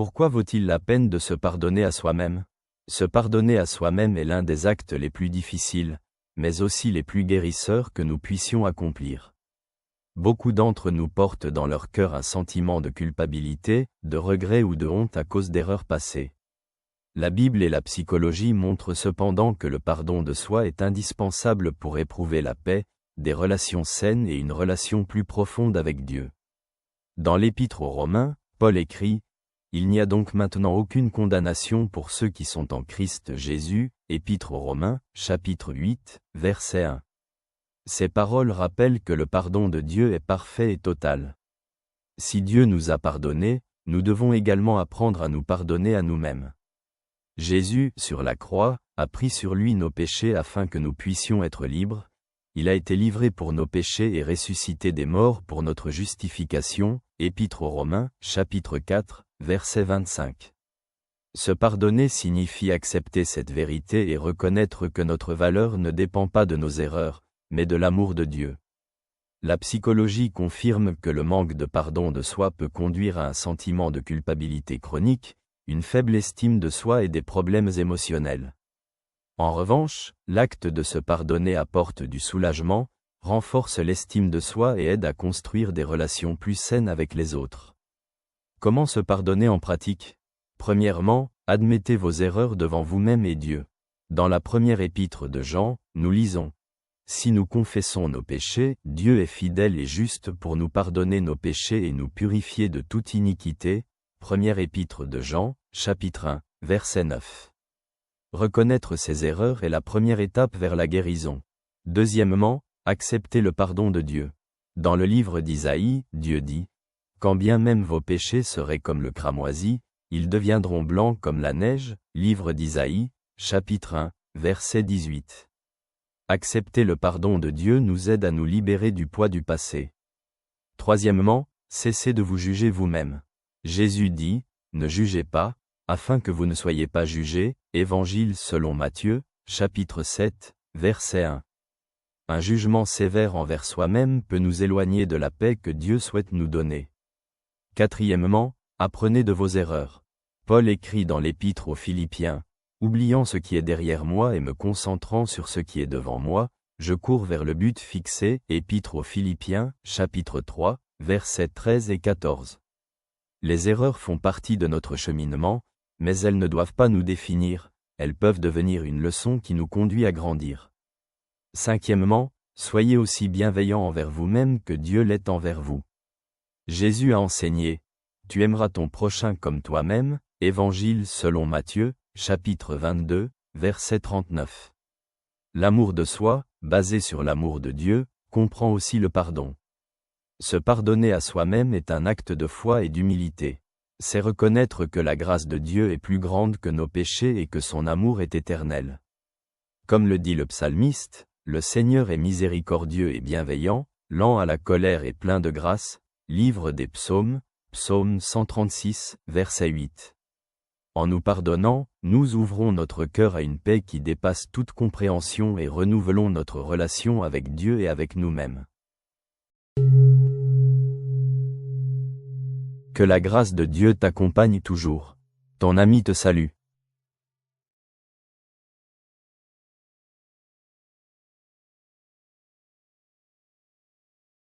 Pourquoi vaut-il la peine de se pardonner à soi-même? Se pardonner à soi-même est l'un des actes les plus difficiles, mais aussi les plus guérisseurs que nous puissions accomplir. Beaucoup d'entre nous portent dans leur cœur un sentiment de culpabilité, de regret ou de honte à cause d'erreurs passées. La Bible et la psychologie montrent cependant que le pardon de soi est indispensable pour éprouver la paix, des relations saines et une relation plus profonde avec Dieu. Dans l'Épître aux Romains, Paul écrit « Il n'y a donc maintenant aucune condamnation pour ceux qui sont en Christ Jésus » Épître aux Romains, chapitre 8, verset 1. Ces paroles rappellent que le pardon de Dieu est parfait et total. Si Dieu nous a pardonnés, nous devons également apprendre à nous pardonner à nous-mêmes. Jésus, sur la croix, a pris sur lui nos péchés afin que nous puissions être libres. Il a été livré pour nos péchés et ressuscité des morts pour notre justification. Épître aux Romains, chapitre 4, verset 25. Se pardonner signifie accepter cette vérité et reconnaître que notre valeur ne dépend pas de nos erreurs, mais de l'amour de Dieu. La psychologie confirme que le manque de pardon de soi peut conduire à un sentiment de culpabilité chronique, une faible estime de soi et des problèmes émotionnels. En revanche, l'acte de se pardonner apporte du soulagement, renforce l'estime de soi et aide à construire des relations plus saines avec les autres. Comment se pardonner en pratique? Premièrement, admettez vos erreurs devant vous-même et Dieu. Dans la première épître de Jean, nous lisons « Si nous confessons nos péchés, Dieu est fidèle et juste pour nous pardonner nos péchés et nous purifier de toute iniquité. » Première épître de Jean, chapitre 1, verset 9. Reconnaître ses erreurs est la première étape vers la guérison. Deuxièmement, accepter le pardon de Dieu. Dans le livre d'Isaïe, Dieu dit « Quand bien même vos péchés seraient comme le cramoisi, ils deviendront blancs comme la neige. » Livre d'Isaïe, chapitre 1, verset 18. Accepter le pardon de Dieu nous aide à nous libérer du poids du passé. Troisièmement, cessez de vous juger vous-même. Jésus dit « Ne jugez pas, afin que vous ne soyez pas jugés. » Évangile selon Matthieu, chapitre 7, verset 1. Un jugement sévère envers soi-même peut nous éloigner de la paix que Dieu souhaite nous donner. Quatrièmement, apprenez de vos erreurs. Paul écrit dans l'Épître aux Philippiens « Oubliant ce qui est derrière moi et me concentrant sur ce qui est devant moi, je cours vers le but fixé. » Épître aux Philippiens, chapitre 3, versets 13 et 14. Les erreurs font partie de notre cheminement, mais elles ne doivent pas nous définir, elles peuvent devenir une leçon qui nous conduit à grandir. Cinquièmement, soyez aussi bienveillants envers vous-même que Dieu l'est envers vous. Jésus a enseigné « Tu aimeras ton prochain comme toi-même » Évangile selon Matthieu, chapitre 22, verset 39. L'amour de soi, basé sur l'amour de Dieu, comprend aussi le pardon. Se pardonner à soi-même est un acte de foi et d'humilité. C'est reconnaître que la grâce de Dieu est plus grande que nos péchés et que son amour est éternel. Comme le dit le psalmiste, le Seigneur est miséricordieux et bienveillant, lent à la colère et plein de grâce. Livre des Psaumes, Psaume 136, verset 8. En nous pardonnant, nous ouvrons notre cœur à une paix qui dépasse toute compréhension et renouvelons notre relation avec Dieu et avec nous-mêmes. Que la grâce de Dieu t'accompagne toujours. Ton ami te salue.